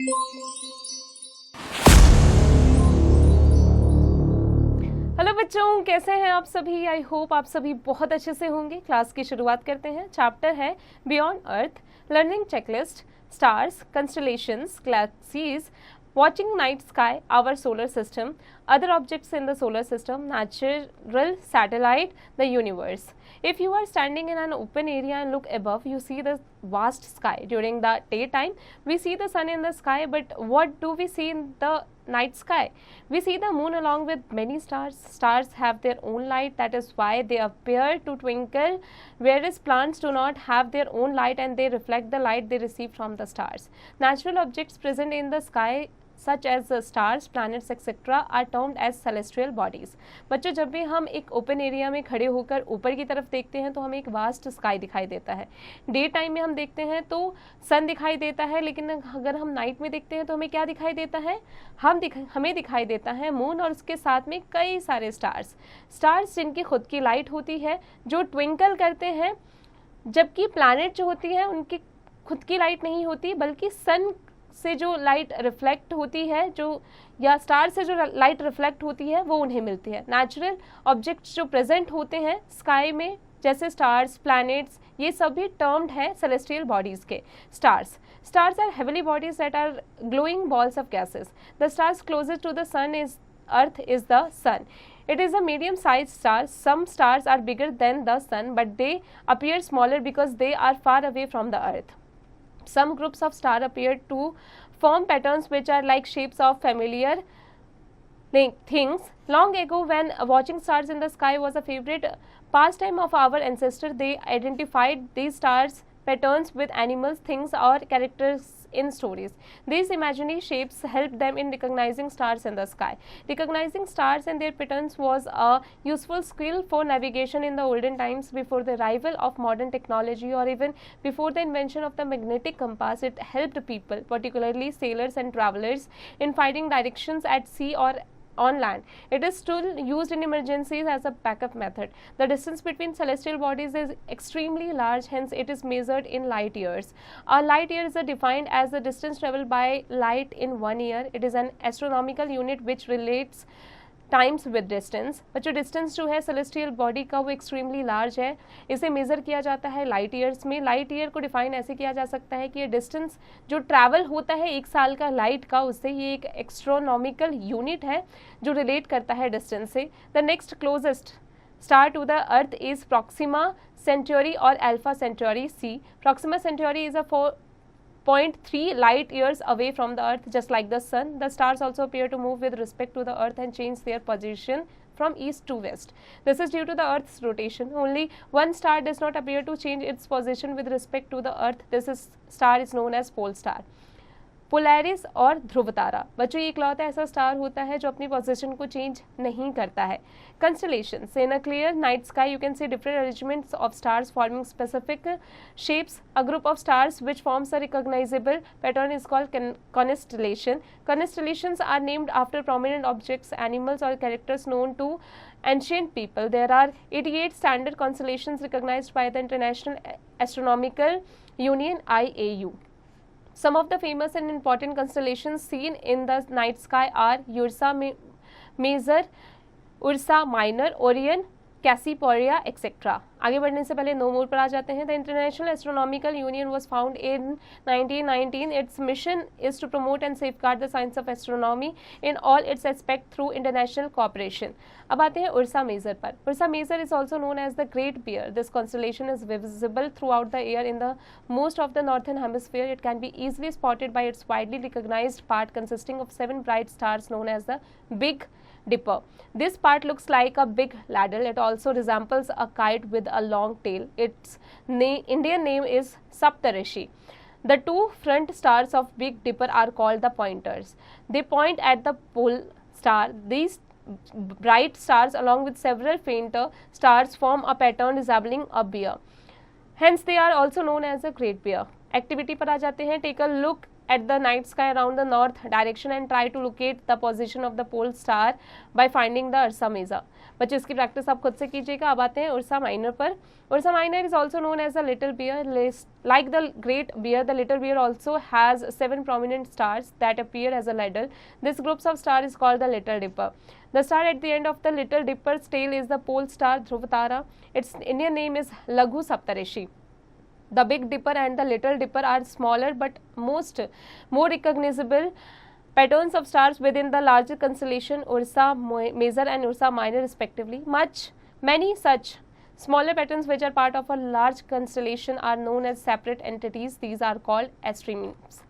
Hello बच्चों, कैसे हैं आप सभी। आई होप आप सभी बहुत अच्छे से होंगे। क्लास की शुरुआत करते हैं। चैप्टर है beyond Earth, learning checklist, stars, constellations, galaxies, watching night sky, our solar system, other objects in the solar system, natural satellite, the universe. If you are standing in an open area and look above, you see the vast sky. During the daytime, we see the sun in the sky, but what do we see in the night sky? We see the moon along with many stars. Stars have their own light, that is why they appear to twinkle, whereas plants do not have their own light and they reflect the light they receive from the stars. Natural objects present in the sky such as stars, planets, etc. are termed as celestial bodies. बच्चों, जब भी हम एक open area में खड़े होकर ऊपर की तरफ देखते हैं तो हमें एक वास्ट स्काई दिखाई देता है। डे टाइम में हम देखते हैं तो सन दिखाई देता है, लेकिन अगर हम नाइट में देखते हैं तो हमें क्या दिखाई देता है? हमें दिखाई देता है मून और उसके साथ में कई सारे स्टार्स जिनकी खुद की लाइट होती है जो ट्विंकल करते हैं, जबकि प्लैनेट जो होती है उनकी खुद की लाइट नहीं होती, बल्कि सन से जो लाइट रिफ्लेक्ट होती है, जो या स्टार से जो लाइट रिफ्लेक्ट होती है वो उन्हें मिलती है। नेचुरल ऑब्जेक्ट्स जो प्रेजेंट होते हैं स्काई में, जैसे स्टार्स, प्लैनेट्स, ये सभी टर्म्ड है सेलेस्टियल बॉडीज के। Stars are heavenly bodies that are glowing balls of gases. The stars closest to the sun is earth is the sun. It is a medium-sized star. Some stars are bigger than the sun, but they appear smaller because they are far away from the earth. Some groups of stars appear to form patterns which are like shapes of familiar things. Long ago, when watching stars in the sky was a favorite pastime of our ancestors, they identified these stars patterns with animals, things, or characters in stories. These imaginary shapes helped them in recognizing stars in the sky. Recognizing stars and their patterns was a useful skill for navigation in the olden times before the arrival of modern technology, or even before the invention of the magnetic compass. It helped people, particularly sailors and travelers, in finding directions at sea or on land. It is still used in emergencies as a backup method. The distance between celestial bodies is extremely large, hence it is measured in light years. A light year is defined as the distance traveled by light in 1 year. It is an astronomical unit which relates times with distance. बच्चों, distance जो है celestial body का वो extremely large है। इसे measure किया जाता है लाइट ईयर्स में। लाइट ईयर को डिफाइन ऐसे किया जा सकता है कि ये डिस्टेंस जो ट्रैवल होता है 1 साल का लाइट का, उससे ये एक एस्ट्रोनॉमिकल यूनिट है जो रिलेट करता है डिस्टेंस से। The next closest star to the earth is Proxima Centauri और Alpha Centauri C. Proxima Centauri is a 4.3 light years away from the earth, just like the sun. The stars also appear to move with respect to the earth and change their position from east to west. This is due to the earth's rotation. Only one star does not appear to change its position with respect to the earth. This star is known as pole star. Polaris और ध्रुव तारा। बच्चों, ये इकलौता ऐसा star होता है जो अपनी position को चेंज नहीं करता है। Constellations in a clear night sky you can see different arrangements of stars forming specific shapes. A group of stars which forms a recognizable pattern is called constellation. Constellations are named after prominent objects, animals, or characters known to ancient people. There are 88 standard constellations recognized by the International Astronomical Union (IAU). Some of the famous and important constellations seen in the night sky are Ursa Major, Ursa Minor, Orion, Cassiopeia, etc. आगे बढ़ने से पहले no मोर पर आ जाते हैं. The international astronomical union was found in 1919. Its mission is to promote and safeguard the science of astronomy in all its aspect through international cooperation. अब आते हैं उर्सा मेजर पर. Ursa Major is also known as the great bear. This constellation is visible throughout the year in the most of the northern hemisphere. It can be easily spotted by its widely recognized part consisting of 7 bright stars known as the Big Dipper. This part looks like a big ladle. It also resembles a kite with a long tail. Its Indian name is Saptarishi. The 2 front stars of Big Dipper are called the pointers. They point at the pole star. These bright stars along with several fainter stars form a pattern resembling a bear. Hence, they are also known as a Great Bear. Activity पर आ जाते हैं। Take a look at the night sky around the north direction and try to locate the position of the pole star by finding the Ursa Major। बच्चे इसकी practice आप खुद से कीजिएगा। अब आते हैं उर्सा माइनर पर। Ursa minor is also known as the little bear। Like the great bear, the little bear also has 7 prominent stars that appear as a ladder। This group of stars is called the Little Dipper। The star at the end of the Little Dipper's tail is the pole star Dhruvatara। Its Indian name is Laghu Saptarishi। The Big Dipper and the Little Dipper are smaller but more recognizable patterns of stars within the larger constellation Ursa Major and Ursa Minor respectively। Many such smaller patterns which are part of a large constellation are known as separate entities। These are called extremes।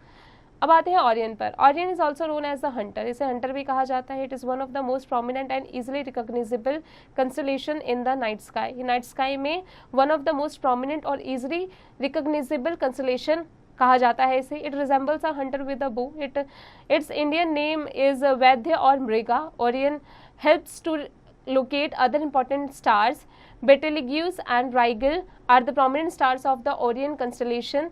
अब आते हैं Orion पर। Orion is also known as the hunter. इसे hunter भी कहा जाता है। It is one of the most prominent and easily recognizable constellation in the night sky. Night sky में one of the most prominent और easily recognizable constellation कहा जाता है इसे। It resembles a hunter with a bow. Its Indian name is Vyadh और Mriga. Orion helps to locate other important stars। Betelgeuse and Rigel are the prominent stars of the Orion constellation।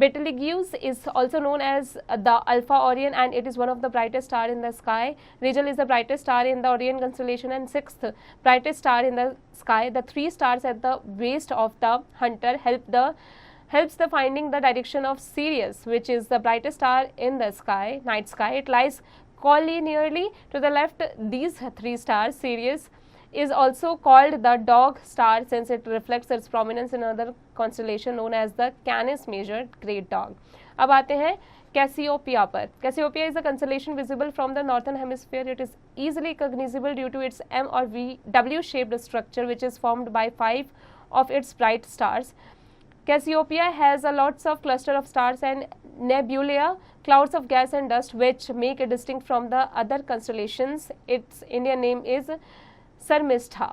Betelgeuse is also known as the Alpha Orion and it is one of the brightest star in the sky। Rigel is the brightest star in the Orion constellation and 6th brightest star in the sky। The 3 stars at the waist of the hunter helps the finding the direction of Sirius, which is the brightest star in the sky, night sky। It lies collinearly to the left these 3 stars। Sirius is also called the dog star since it reflects its prominence in another constellation known as the Canis Major, great dog। अब आते हैं Cassiopeia पर। Cassiopeia is a constellation visible from the northern hemisphere। It is easily recognizable due to its M or W shaped structure which is formed by 5 of its bright stars। Cassiopeia has a lots of cluster of stars and nebulae, clouds of gas and dust which make it distinct from the other constellations। Its Indian name is Sarmistha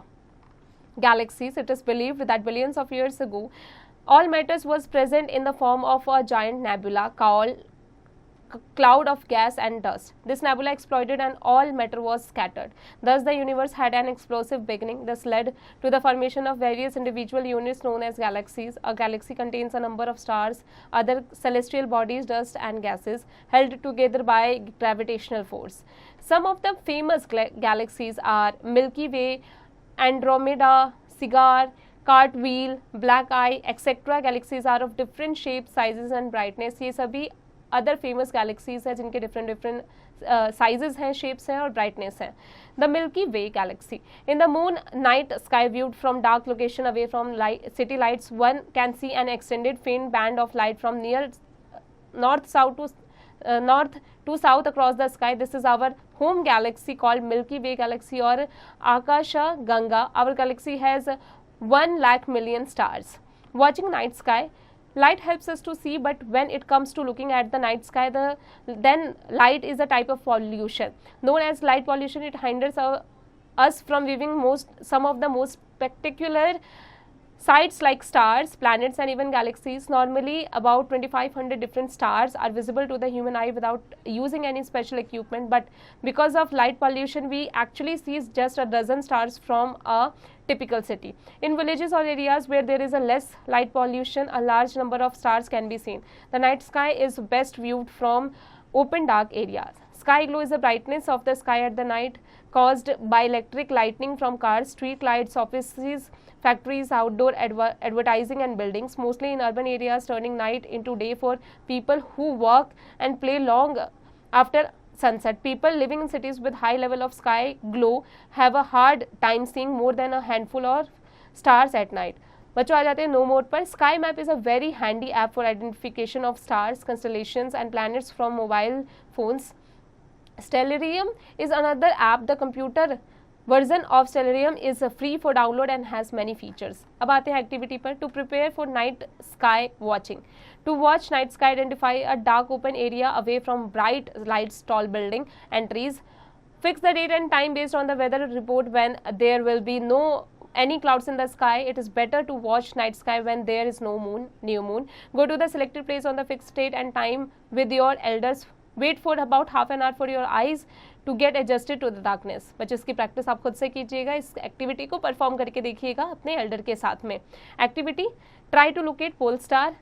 galaxies। It is believed that billions of years ago all matter was present in the form of a giant nebula called cloud of gas and dust। This nebula exploded and all matter was scattered। Thus the universe had an explosive beginning। This led to the formation of various individual units known as galaxies। A galaxy contains a number of stars, other celestial bodies, dust and gases held together by gravitational force। Some of the famous galaxies are Milky Way, Andromeda, Cigar, Cartwheel, Black Eye, etc। Galaxies are of different shapes, sizes and brightness। ये सभी other famous galaxies हैं जिनके different sizes हैं, shapes हैं और brightness हैं। The Milky Way galaxy. In the moon night sky viewed from dark location away from city lights one can see an extended faint band of light from near north to south across the sky। This is our home galaxy called Milky Way galaxy or Akasha Ganga। Our galaxy has 1,00,000,000 stars। Watching night sky, light helps us to see, but when it comes to looking at the night sky, then light is a type of pollution known as light pollution। It hinders us from viewing some of the most spectacular sights like stars, planets and even galaxies। Normally about 2,500 different stars are visible to the human eye without using any special equipment, but because of light pollution we actually see just a dozen stars from a typical city। In villages or areas where there is a less light pollution, a large number of stars can be seen। The night sky is best viewed from open dark areas। Sky glow is the brightness of the sky at the night caused by electric lightning from cars, street lights, offices, factories, outdoor advertising and buildings, mostly in urban areas, turning night into day for people who work and play long after sunset। People living in cities with high level of sky glow have a hard time seeing more than a handful of stars at night। बच्चों आ जाते हैं नो मोड पर। Sky Map is a very handy app for identification of stars, constellations and planets from mobile phones. Stellarium is another app। The computer version of Stellarium is free for download and has many features। अब आते हैं activity पर। To prepare for night sky watching. To watch night sky identify a dark open area away from bright lights, tall building and trees। Fix the date and time based on the weather report when there will be no any clouds in the sky। It is better to watch night sky when there is no moon, new moon। Go to the selected place on the fixed date and time with your elders। Wait for about half an hour for your eyes to get adjusted to the darkness। बच्चे इसकी practice आप खुद से कीजिएगा। इस activity को perform करके देखिएगा अपने एल्डर के साथ में। Activity, try to locate pole star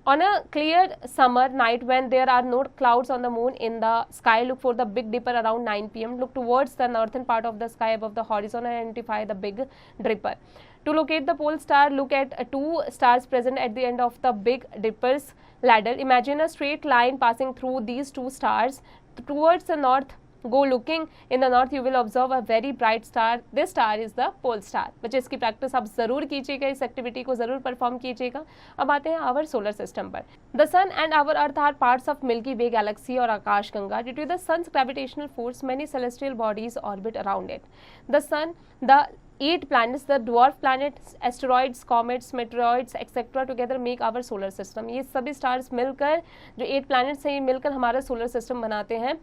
On a clear summer night when there are no clouds on the moon in the sky, look for the Big Dipper around 9 p.m. Look towards the northern part of the sky above the horizon and identify the Big Dipper. To locate the pole star, look at two stars present at the end of the Big Dipper's ladder. Imagine a straight line passing through these two stars towards the north. Go looking in the north, you will observe a very bright star. This star is the pole star. बच्चे इसकी practice आप जरूर कीजिएगा, इस activity को जरूर perform कीजिएगा। अब आते हैं आवर सोलर सिस्टम पर। The sun and our Earth are parts of Milky Way galaxy और Akash Ganga. Due to the sun's gravitational force many celestial bodies orbit around it. The sun, the 8 planets, the dwarf planets, asteroids, comets, meteoroids, etc. together make our solar system. ये सभी stars मिलकर, जो 8 planets हैं, ये मिलकर हमारा solar system बनाते हैं।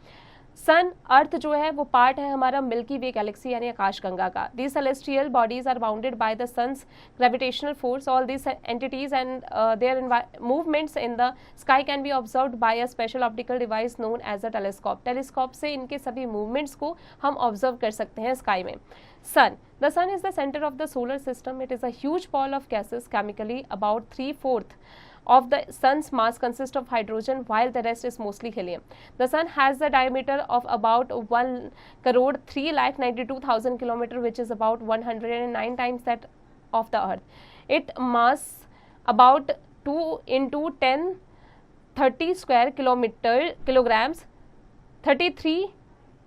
सन, अर्थ जो है वो पार्ट है हमारा मिल्की वे गैलेक्सी यानी आकाश गंगा का। These celestial bodies are bounded by the sun's gravitational force. All these entities and their movements in the sky can be observed by a special optical device known as a telescope. Telescope से इनके सभी movements को हम observe कर सकते हैं sky में। Sun. The sun is the center of the solar system. It is a huge ball of gases. Chemically, about 3/4 of the sun's mass consists of hydrogen, while the rest is mostly helium. The sun has a diameter of about 1,392,000 km, which is about 109 times that of the Earth. It mass about 2 into 1030 square kilograms, 33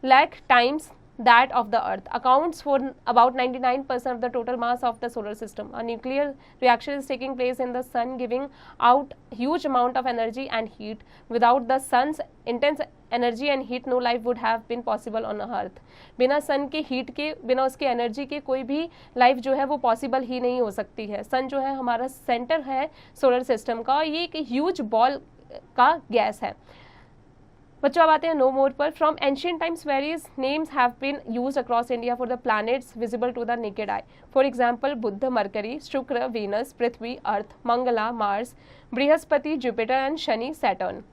lakh times that of the Earth, accounts for about 99% of the total mass of the solar system. A nuclear reaction is taking place in the sun, giving out huge amount of energy and heat. Without the sun's intense energy and heat, no life would have been possible on Earth. बिना सन के heat के, बिना उसके energy के कोई भी life जो है वो पॉसिबल ही नहीं हो सकती है। सन जो है हमारा सेंटर है सोलर सिस्टम का, और ये एक ह्यूज बॉल का गैस है। बच्चों अब आते हैं नो मोर पर। From ancient times various names have been used across India for the planets visible to the naked eye. For example Budh, Mercury, Shukra, Venus, Prithvi, Earth, Mangala, Mars, Brihaspati, Jupiter and Shani, Saturn.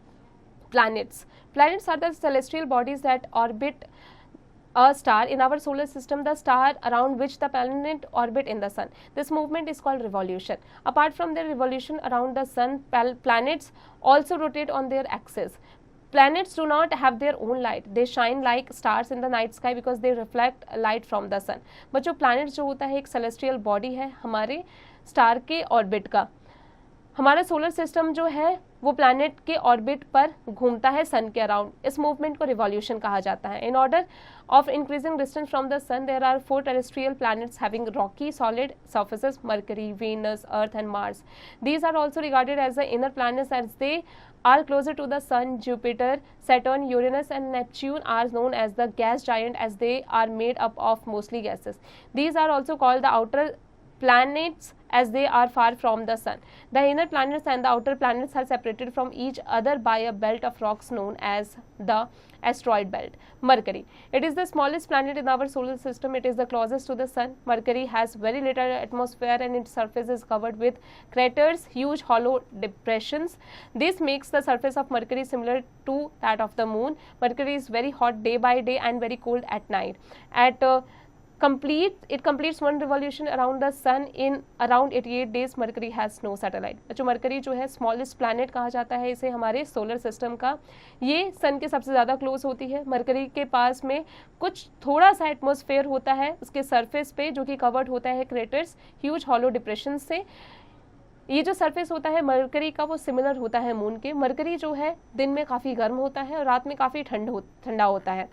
Planets are the celestial bodies that orbit a star in our solar system, the star around which the planet orbit in the sun. This movement is called revolution. Apart from their revolution around the sun, planets also rotate on their axis. Planets do not have their own light. They shine like stars in the night sky because they reflect light from the sun. बच्चों planets जो होता है एक celestial body है हमारे star के orbit का। हमारा सोलर सिस्टम जो है वो प्लैनेट के ऑर्बिट पर घूमता है सन के अराउंड। इस मूवमेंट को रिवॉल्यूशन कहा जाता है। In order of increasing distance from the sun, there are 4 terrestrial planets having rocky solid surfaces: Mercury, Venus, Earth and Mars. These are also regarded as the inner planets as they are closer to the sun. Jupiter, Saturn, Uranus and Neptune are known as the gas giant as they are made up of mostly gases. These are also called the outer planets as they are far from the sun. The inner planets and the outer planets are separated from each other by a belt of rocks known as the asteroid belt. Mercury. It is the smallest planet in our solar system. It is the closest to the sun. Mercury has very little atmosphere and its surface is covered with craters, huge hollow depressions. This makes the surface of Mercury similar to that of the moon. Mercury is very hot day by day and very cold at night. It completes one revolution around the sun in around 88 days. Mercury has no satellite. जो mercury जो है smallest planet कहा जाता है इसे हमारे solar system का, ये सन के सबसे ज़्यादा क्लोज होती है। मरकरी के पास में कुछ थोड़ा सा एटमॉस्फेयर होता है उसके सरफेस पे जो कि कवर्ड होता है क्रेटर्स, ह्यूज हॉलो डिप्रेशन से। ये जो सरफेस होता है मरकरी का वो सिमिलर होता है मून के। मरकरी जो है दिन में काफ़ी गर्म होता है और रात में काफ़ी ठंडा होता है।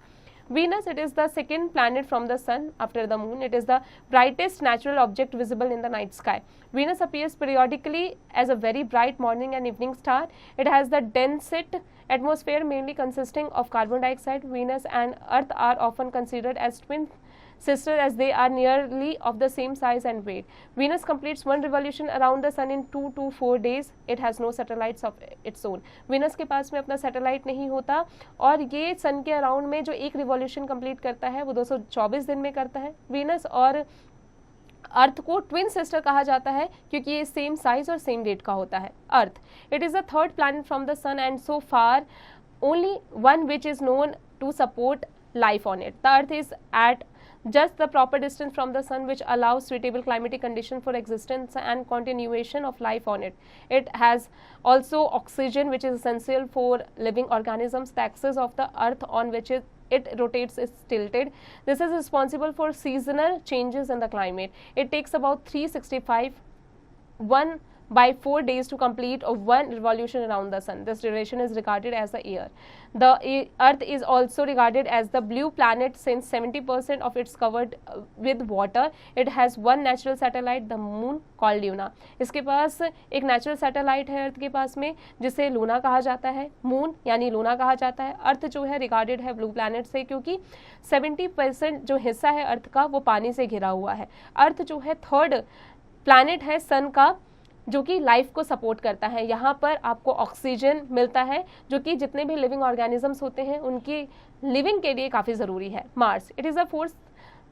Venus, it is the second planet from the sun after the moon. It is the brightest natural object visible in the night sky. Venus appears periodically as a very bright morning and evening star. It has the densest atmosphere mainly consisting of carbon dioxide. Venus and Earth are often considered as twin sisters as they are nearly of the same size and weight. Venus completes one revolution around the sun in 2 to 4 days. It has no satellites of its own. Venus के पास में अपना satellite नहीं होता और ये सन के around में जो एक रिवॉल्यूशन कंप्लीट करता है वो 224 दिन में करता है। Venus और अर्थ को ट्विन सिस्टर कहा जाता है क्योंकि ये सेम साइज और सेम डेट का होता है। Earth, it is the third planet from the sun and so far only one which is known to support life on it. The earth is at just the proper distance from the sun, which allows suitable climatic condition for existence and continuation of life on it. It has also oxygen, which is essential for living organisms. The axis of the earth on which it rotates is tilted. This is responsible for seasonal changes in the climate. It takes about 365 1 by 4 days to complete one revolution around the sun. This duration is regarded as the year. The earth is also regarded as the blue planet since 70% of it's covered with water. It has one natural satellite, the moon, called Luna. इसके पास एक natural satellite है अर्थ के पास में जिसे Luna कहा जाता है, moon यानी लूना कहा जाता है. अर्थ जो है रिगार्डेड है ब्लू प्लैनेट से क्योंकि 70% जो हिस्सा है अर्थ का वो पानी से घिरा हुआ है. अर्थ जो है थर्ड प्लैनेट है सन का जो कि लाइफ को सपोर्ट करता है. यहाँ पर आपको ऑक्सीजन मिलता है जो कि जितने भी लिविंग ऑर्गेनिजम्स होते हैं उनकी लिविंग के लिए काफ़ी ज़रूरी है. Mars, it is the fourth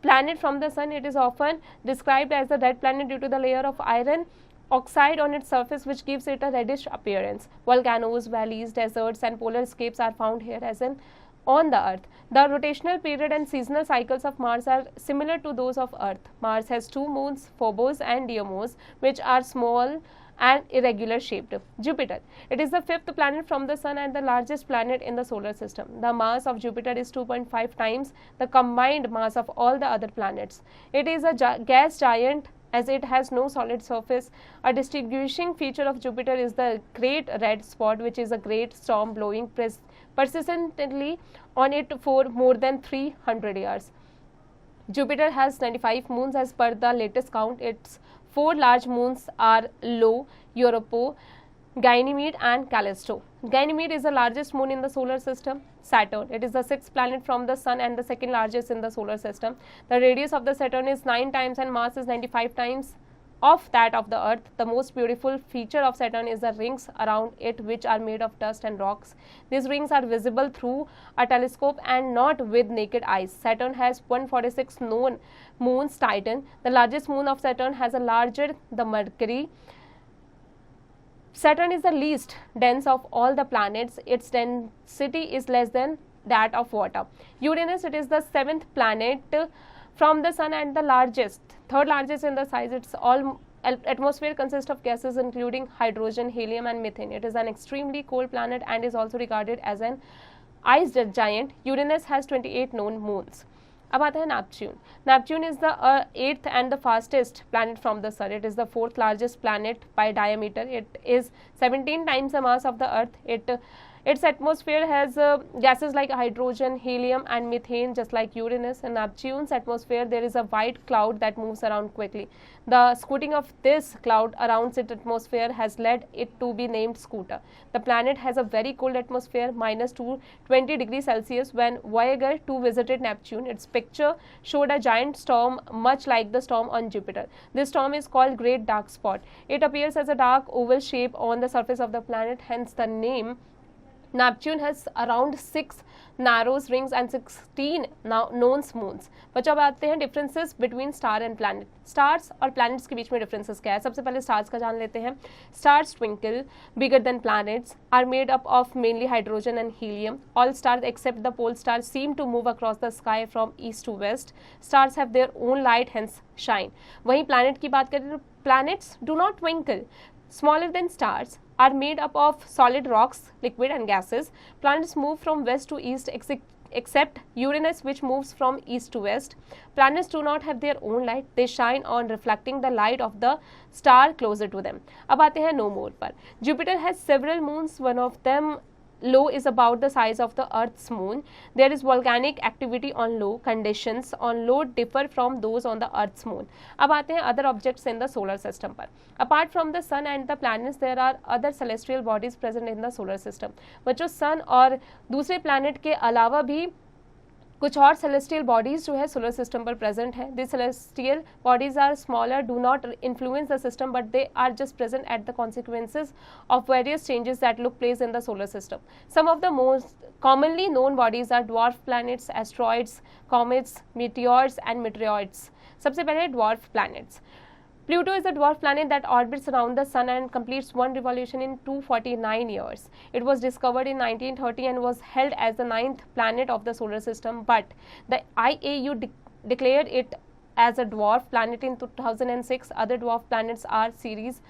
planet from the sun. It is often described as the red planet due to the layer of iron oxide on its surface which gives it a reddish appearance. Volcanoes, valleys, deserts and polar escapes are found here as in on the earth. The rotational period and seasonal cycles of Mars are similar to those of earth. Mars has two moons, Phobos and Deimos, which are small and irregular shaped. Jupiter, it is the fifth planet from the sun and the largest planet in the solar system. The mass of Jupiter is 2.5 times the combined mass of all the other planets. It is a gas giant as it has no solid surface. A distinguishing feature of Jupiter is the great red spot, which is a great storm blowing persistently on it for more than 300 years. Jupiter has 95 moons as per the latest count. Its 4 large moons are Io, Europa, Ganymede and Callisto. Ganymede is the largest moon in the solar system. Saturn, it is the sixth planet from the sun and the second largest in the solar system. The radius of the Saturn is 9 times and mass is 95 times of that of the earth. The most beautiful feature of Saturn is the rings around it, which are made of dust and rocks. These rings are visible through a telescope and not with naked eyes. Saturn has 146 known moons. Titan, the largest moon of Saturn, has a larger the Mercury. Saturn is the least dense of all the planets. Its density is less than that of water. Uranus, it is the seventh planet from the sun and the largest, third largest in the size. Its all atmosphere consists of gases including hydrogen, helium and methane. It is an extremely cold planet and is also regarded as an ice giant. Uranus has 28 known moons. अब आता है Neptune. Neptune is the 8th and the fastest planet from the sun. It is the 4th largest planet by diameter. It is 17 times the mass of the earth. Its atmosphere has gases like hydrogen, helium and methane, just like Uranus. In Neptune's atmosphere, there is a white cloud that moves around quickly. The scooting of this cloud around its atmosphere has led it to be named Scooter. The planet has a very cold atmosphere, minus 220 degrees Celsius. When Voyager 2 visited Neptune, its picture showed a giant storm much like the storm on Jupiter. This storm is called Great Dark Spot. It appears as a dark oval shape on the surface of the planet, hence the name. Neptune has around 6 narrow rings and 16 known moons. बच्चों अब आते हैं differences between star and planet. Stars और planets के बीच में differences क्या है? सबसे पहले स्टार्स का जान लेते हैं. Stars twinkle bigger than planets, are made up of mainly hydrogen and helium. All stars except the pole star seem to move across the sky from east to west. Stars have their own light, hence shine. वहीं planet की बात करें तो planets do not twinkle. Smaller than stars, are made up of solid rocks, liquid and gases. Planets move from west to east except Uranus, which moves from east to west. Planets do not have their own light. They shine on reflecting the light of the star closer to them. अब आते हैं नो मोर पर. Jupiter has several moons. One of them, Io, is about the size of the Earth's moon. There is volcanic activity on Io. Conditions on Io differ from those on the Earth's moon. अब आते हैं other objects in the solar system पर. Apart from the sun and the planets, there are other celestial bodies present in the solar system. बच्चों sun और दूसरे planet के अलावा भी कुछ और सेलेस्टियल बॉडीज जो है सोलर सिस्टम पर प्रेजेंट है. This celestial bodies are smaller, do not influence the system, but they are just present at the consequences of various changes that took place in the solar system. Some of the most commonly known bodies are dwarf planets, asteroids, comets, meteors and meteoroids. सबसे पहले dwarf planets. Pluto is a dwarf planet that orbits around the sun and completes one revolution in 249 years. It was discovered in 1930 and was held as the 9th planet of the solar system, but the IAU declared it as a dwarf planet in 2006. Other dwarf planets are Ceres,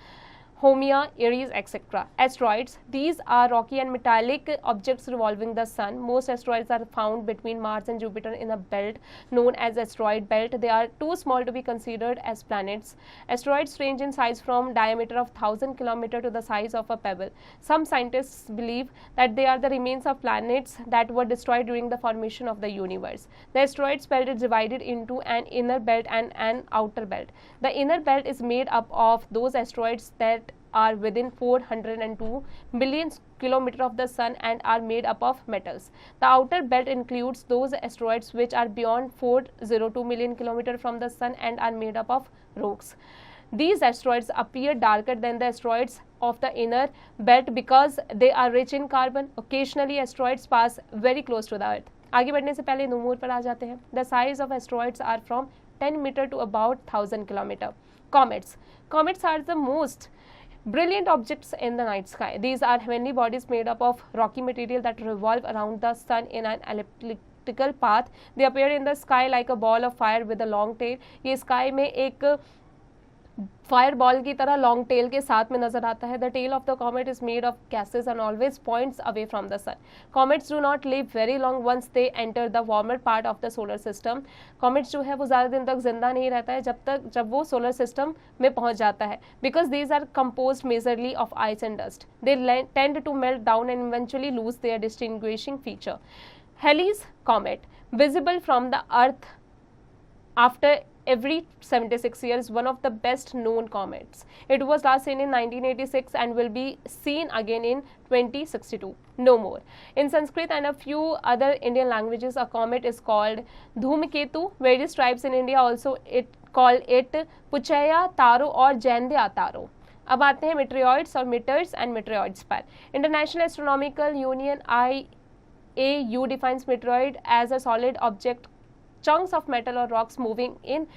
Haumea, Eris, etc. Asteroids. These are rocky and metallic objects revolving the sun. Most asteroids are found between Mars and Jupiter in a belt known as asteroid belt. They are too small to be considered as planets. Asteroids range in size from diameter of 1,000 km to the size of a pebble. Some scientists believe that they are the remains of planets that were destroyed during the formation of the universe. The asteroids belt is divided into an inner belt and an outer belt. The inner belt is made up of those asteroids that are within 402 billion kilometers of the sun and are made up of metals. The outer belt includes those asteroids which are beyond 402 million kilometers from the sun and are made up of rocks. These asteroids appear darker than the asteroids of the inner belt because they are rich in carbon. Occasionally asteroids pass very close to the earth. आगे बढ़ने से पहले नूमूर पर आ जाते हैं. The size of asteroids are from 10 meter to about 1,000 kilometer. Comets. Comets are the most brilliant objects in the night sky. These are heavenly bodies made up of rocky material that revolve around the sun in an elliptical path. They appear in the sky like a ball of fire with a long tail. ये sky में एक fire ball की तरह long tail के साथ में नजर आता है. The tail of the comet is made of gases and always points away from the sun. Comets do not live very long once they enter the warmer part of the solar system. Comets जो है वो ज़्यादा दिन तक जिंदा नहीं रहता है जब वो सोलर सिस्टम में पहुंच जाता है, because these are composed majorly of ice and dust. They tend to melt down and eventually lose their distinguishing feature. Halley's comet, visible from the earth after every 76 years, one of the best known comets. It was last seen in 1986 and will be seen again in 2062. No more. In Sanskrit and a few other Indian languages, a comet is called Dhumketu. Various tribes in India also call it Puchaya Taro or Jandya Taro. अब आते हैं meteoroids और meteors and meteoroids पर. International Astronomical Union IAU defines meteoroid as a solid object, chunks of metal or rocks moving in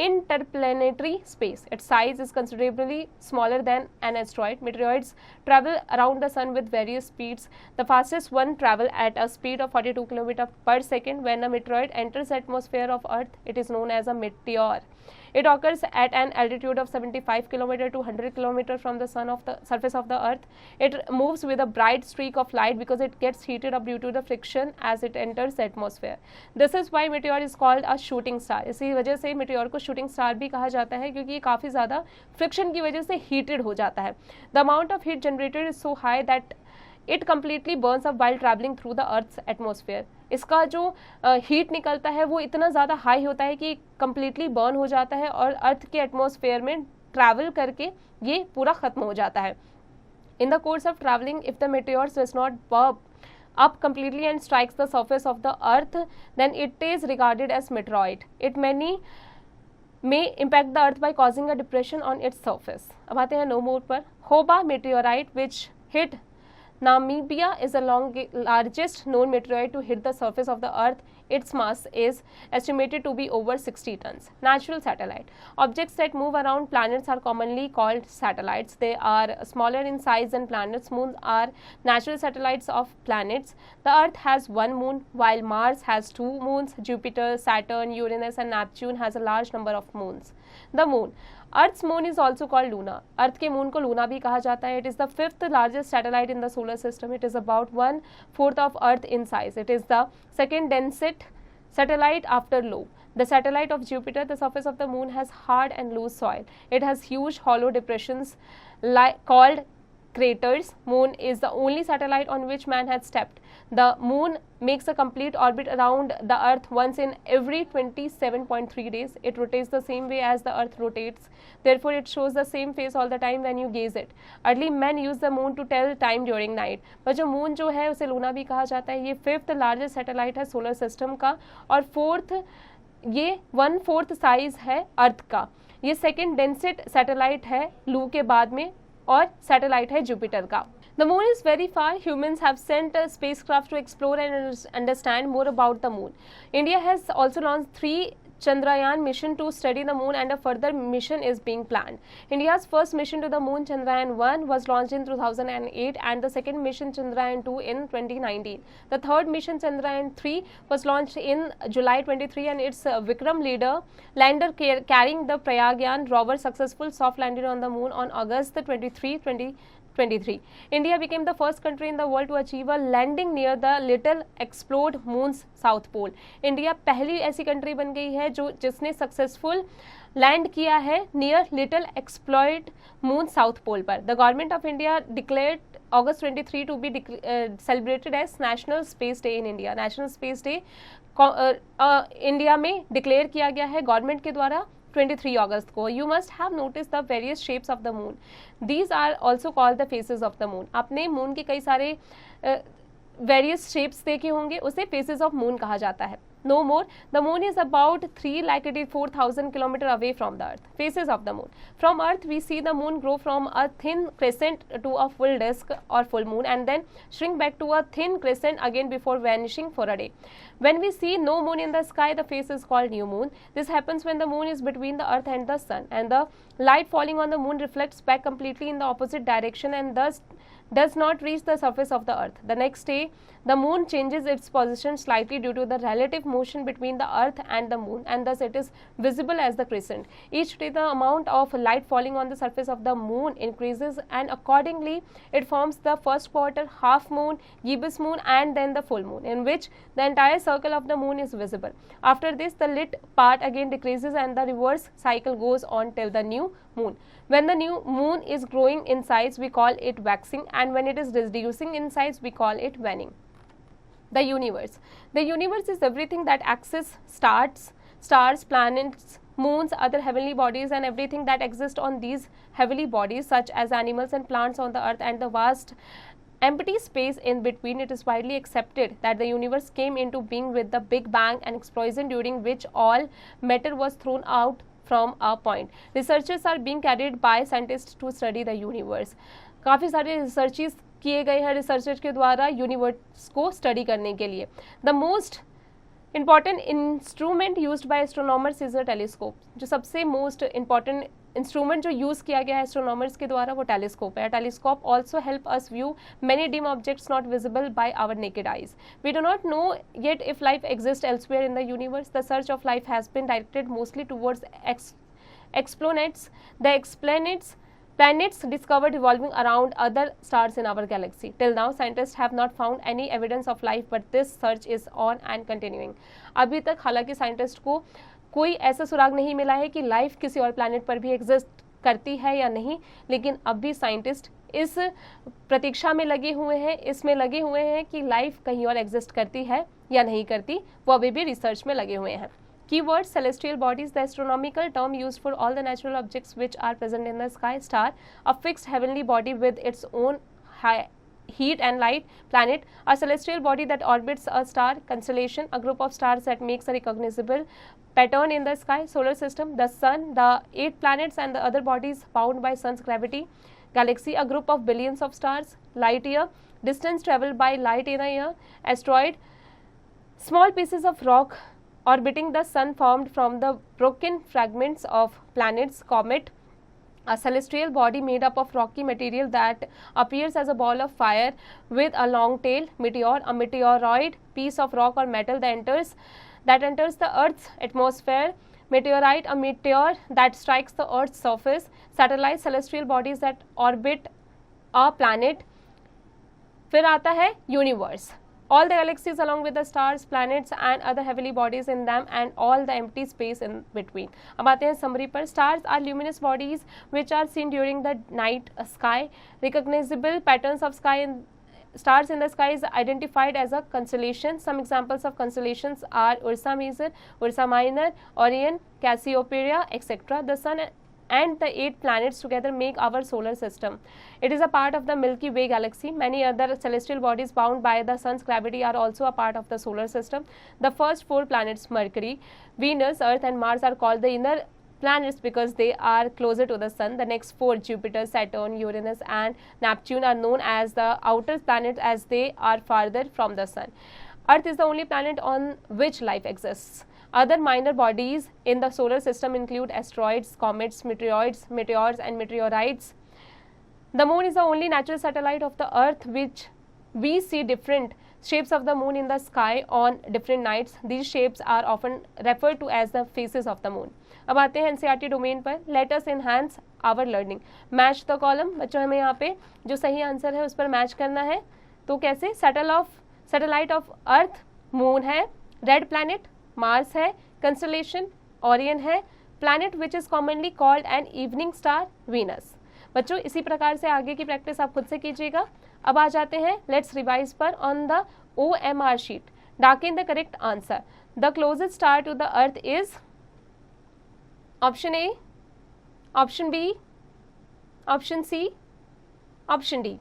interplanetary space. Its size is considerably smaller than an asteroid. Meteoroids travel around the sun with various speeds. The fastest one travel at a speed of 42 km per second. When a meteoroid enters the atmosphere of Earth, it is known as a meteor. It occurs at an altitude of 75 km to 100 km from the surface of the earth. It moves with a bright streak of light because it gets heated up due to the friction as it enters the atmosphere. This is why meteor is called a shooting star. इसी वजह से meteor को shooting star भी कहा जाता है क्योंकि ये काफ़ी ज़्यादा friction की वजह से heated हो जाता है. The amount of heat generated is so high that it completely burns up while traveling through the Earth's atmosphere. इसका जो हीट निकलता है वो इतना ज़्यादा हाई होता है कि completely burn हो जाता है और अर्थ के एटमॉस्फेयर में ट्रैवल करके ये पूरा ख़त्म हो जाता है. In the course of traveling, if the meteor does not burn up completely and strikes the surface of the Earth, then it is regarded as meteoroid. It may impact the Earth by causing a depression on its surface. अब आते हैं नो मोर पर. Hoba meteorite which hit Namibia is the largest known meteoroid to hit the surface of the earth. Its mass is estimated to be over 60 tons. Natural satellite. Objects that move around planets are commonly called satellites. They are smaller in size than planets. Moons are natural satellites of planets. The earth has one moon while Mars has two moons. Jupiter, Saturn, Uranus and Neptune has a large number of moons. The moon. Earth's moon is also called Luna. अर्थ के moon को Luna भी कहा जाता है. It is the fifth largest satellite in the solar system. It is about 1/4 of Earth in size. It is the second densest satellite after Io. The satellite of Jupiter, the surface of the moon has hard and loose soil. It has huge hollow depressions called craters. Moon is the only satellite on which man has stepped. The moon makes a complete orbit around the earth once in every 27.3 days. It rotates the same way as the earth rotates. Therefore, it shows the same face all the time when you gaze it. Early men used the moon to tell time during night. पर जो moon जो है उसे Luna भी कहा जाता है. ये 5th largest satellite है solar system का और 4th ये 1/4 साइज है अर्थ का. ये सेकेंड डेंसेस्ट सैटेलाइट है लू के बाद में और सैटेलाइट है जुपिटर का. The moon is very far. Humans have sent a spacecraft to explore and understand more about the moon. India has also launched 3 Chandrayaan mission to study the moon, and a further mission is being planned. India's first mission to the moon, Chandrayaan-1, was launched in 2008, and the second mission, Chandrayaan-2, in 2019. The third mission, Chandrayaan-3, was launched in July 23, and its Vikram lander carrying the Pragyan rover successful soft landed on the moon on August 23, 2023. India became the first country in the world to achieve a landing near the little explored moon's south pole. India पहली ऐसी country बन गई है जिसने successful land किया है near little explored moon south pole पर. The government of India declared August 23 to be celebrated as National Space Day in India. National space day India में डिक्लेयर किया गया है गवर्नमेंट के द्वारा 23 अगस्त को. You must have notice the various shapes of the moon. These are also called the faces of the moon. आपने moon के कई सारे वेरियस शेप्स देखे होंगे, उसे फेसेस ऑफ मून कहा जाता है. No more, the moon is about 384,000 km away from the earth. Phases of the moon. From earth we see the moon grow from a thin crescent to a full disk or full moon, and then shrink back to a thin crescent again before vanishing for a day. When we see no moon in the sky, the phase is called new moon. This happens when the moon is between the earth and the sun, and the light falling on the moon reflects back completely in the opposite direction and thus does not reach the surface of the earth. The next day, the moon changes its position slightly due to the relative motion between the earth and the moon, and thus it is visible as the crescent. Each day, the amount of light falling on the surface of the moon increases, and accordingly it forms the first quarter, half moon, gibbous moon, and then the full moon, in which the entire circle of the moon is visible. After this, the lit part again decreases and the reverse cycle goes on till the new moon. When the new moon is growing in size, we call it waxing, and when it is reducing in size, we call it waning. The universe. The universe is everything that exists: stars, planets, moons, other heavenly bodies, and everything that exists on these heavenly bodies, such as animals and plants on the earth and the vast empty space in between. It is widely accepted that the universe came into being with the Big Bang, an explosion during which all matter was thrown out from a point. Researchers are being carried by scientists to study the universe. काफ़ी सारे researches किए गए हैं researchers के द्वारा universe को study करने के लिए. The most important instrument used by astronomers is a telescope. जो सबसे मोस्ट इंपॉर्टेंट इंस्ट्रूमेंट जो यूज़ किया गया है एस्ट्रोनॉमर्स के द्वारा वो टेलीस्कोप है. Telescope also help us view many dim objects not visible by our naked eyes. We do not know yet if life exist elsewhere in the universe. The search of life has been directed mostly towards exoplanets. The planets discovered revolving around other stars in our galaxy. Till now, scientists have not found any evidence of life, but this search is on and continuing. अभी तक हालांकि scientist को कोई ऐसा सुराग नहीं मिला है कि लाइफ किसी और प्लैनेट पर भी एग्जिस्ट करती है या नहीं, लेकिन अब भी साइंटिस्ट इस प्रतीक्षा में लगे हुए हैं, इसमें लगे हुए हैं कि लाइफ कहीं और एग्जिस्ट करती है या नहीं करती, वो अभी भी रिसर्च में लगे हुए हैं. Keyword: celestial bodies, the astronomical term used for all the natural objects which are present in the sky. Star, a fixed heavenly body with its own heat and light. Planet, a celestial body that orbits a star. Constellation, a group of stars that makes a recognizable pattern in the sky. Solar system, the sun, the 8 planets and the other bodies bound by sun's gravity. Galaxy, a group of billions of stars. Light year, distance traveled by light in a year. Asteroid, small pieces of rock orbiting the sun formed from the broken fragments of planets. Comet, a celestial body made up of rocky material that appears as a ball of fire with a long tail. Meteor, a meteoroid piece of rock or metal that enters the Earth's atmosphere. Meteorite, a meteor that strikes the Earth's surface. Satellite, celestial bodies that orbit a planet. फिर आता है universe. All the galaxies along with the stars, planets and other heavenly bodies in them and all the empty space in between. अब आते हैं summary पर. Stars are luminous bodies which are seen during the night sky. Recognizable patterns of stars in the sky is identified as a constellation. Some examples of constellations are Ursa Major, Ursa Minor, Orion, Cassiopeia, etc. The sun and the 8 planets together make our solar system. It is a part of the Milky Way galaxy. Many other celestial bodies bound by the sun's gravity are also a part of the solar system. The first 4 planets, Mercury, Venus, Earth and Mars, are called the inner planets because they are closer to the sun. The next 4, Jupiter, Saturn, Uranus and Neptune, are known as the outer planets as they are farther from the sun. Earth is the only planet on which life exists. Other minor bodies in the solar system include asteroids, comets, meteors and meteorites. The moon is the only natural satellite of the earth which we see different shapes of the moon in the sky on different nights. These shapes are often referred to as the faces of the moon. अब आते हैं NCERT domain पर. Let us enhance our learning. Match the column. बच्चों हमें यहाँ पे जो सही आंसर है उस पर मैच करना है. तो कैसे? सैटेलाइट ऑफ अर्थ मून है, रेड प्लैनेट मार्स है, कंस्टलेशन ओरियन है, planet which is commonly called an evening star Venus. बच्चों इसी प्रकार से आगे की प्रैक्टिस आप खुद से कीजिएगा. अब आ जाते हैं लेट्स रिवाइज पर. On the OMR sheet darken the correct answer. The closest star to the earth is option A, option B, option C, option D.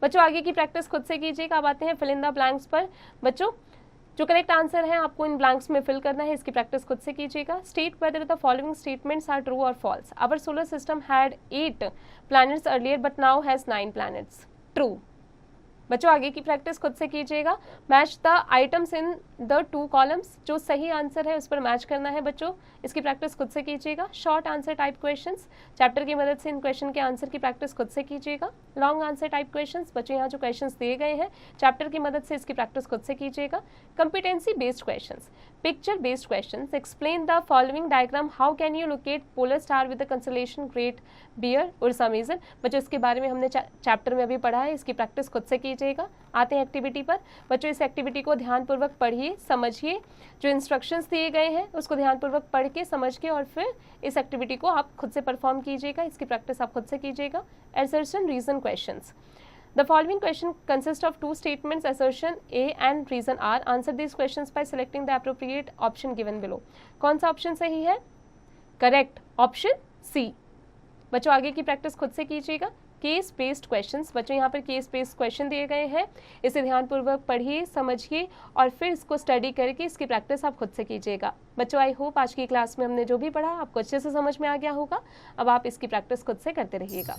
बच्चों आगे की प्रैक्टिस खुद से कीजिएगा. अब आते हैं फिल इन द ब्लैंक्स पर. बच्चों जो करेक्ट आंसर है आपको इन ब्लैंक्स में फिल करना है. इसकी प्रैक्टिस खुद से कीजिएगा. State whether the following statements are true और false. Our solar system had 8 planets earlier but now has 9 planets. True. बच्चों आगे की प्रैक्टिस खुद से कीजिएगा. Match the items in the 2 columns. जो सही आंसर है उस पर मैच करना है. बच्चों इसकी प्रैक्टिस खुद से कीजिएगा. Short answer type questions. Chapter की मदद से इन क्वेश्चन के आंसर की प्रैक्टिस खुद से कीजिएगा. Long answer type questions. बच्चों यहाँ जो क्वेश्चंस दिए गए हैं चैप्टर की मदद से इसकी प्रैक्टिस खुद से कीजिएगा. Competency based questions. Picture based questions. Explain the following diagram. How can you locate polar star with the constellation great bear Ursa Major. बच्चों इसके बारे में हमने चैप्टर में अभी पढ़ा है. इसकी प्रैक्टिस खुद से कीजिएगा. आते हैं एक्टिविटी पर. बच्चों इस एक्टिविटी को ध्यानपूर्वक पढ़िए, समझिए. जो इंस्ट्रक्शंस दिए गए हैं उसको ध्यानपूर्वक पढ़ के समझ के और फिर इस एक्टिविटी को आप खुद से परफॉर्म कीजिएगा. इसकी प्रैक्टिस आप खुद से कीजिएगा. assertion reason questions. The following question consist of 2 statements. Assertion A and reason R. Answer these questions by selecting the appropriate option given below. कौन सा ऑप्शन सही है? Correct option C. बच्चों आगे की प्रैक्टिस खुद से कीजिएगा. Case based questions. बच्चों यहाँ पर केस बेस्ड क्वेश्चन दिए गए हैं. इसे ध्यानपूर्वक पढ़िए, समझिए और फिर इसको स्टडी करके इसकी प्रैक्टिस आप खुद से कीजिएगा. बच्चों आई होप आज की क्लास में हमने जो भी पढ़ा आपको अच्छे से समझ में आ गया होगा. अब आप इसकी प्रैक्टिस खुद से करते रहिएगा.